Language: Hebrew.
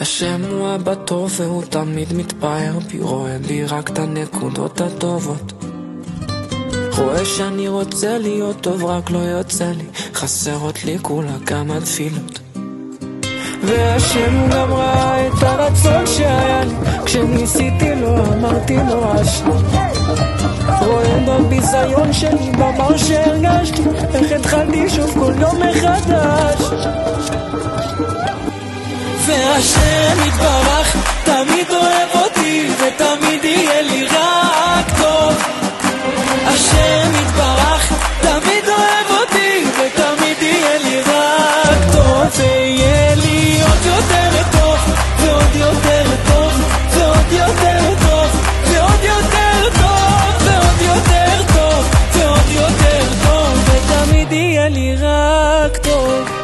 השם הוא אבא טוב והוא תמיד מתפאר בי, רואה בי רק את הנקודות הטובות, רואה שאני רוצה להיות טוב רק לא יוצא לי, חסרות לי כולה כמה תפילות. והשם הוא גם ראה את הרצון שהיה לי, כשניסיתי לו אמרתי לו אשרי, רואה בביזיון שלי במר שהרגשתי, איך התחלתי שוב כל יום מחדש. והשם יתברך תמיד אוהב אותי ותמיד יהיה לי רק טוב. השם יתברך תמיד אוהב אותי ותמיד יהיה לי רק טוב, ויהיה לי עוד יותר טוב ועוד יותר טוב ועוד יותר טוב ועוד יותר טוב ועוד יותר טוב ועוד יותר טוב, ותמיד יהיה לי רק טוב.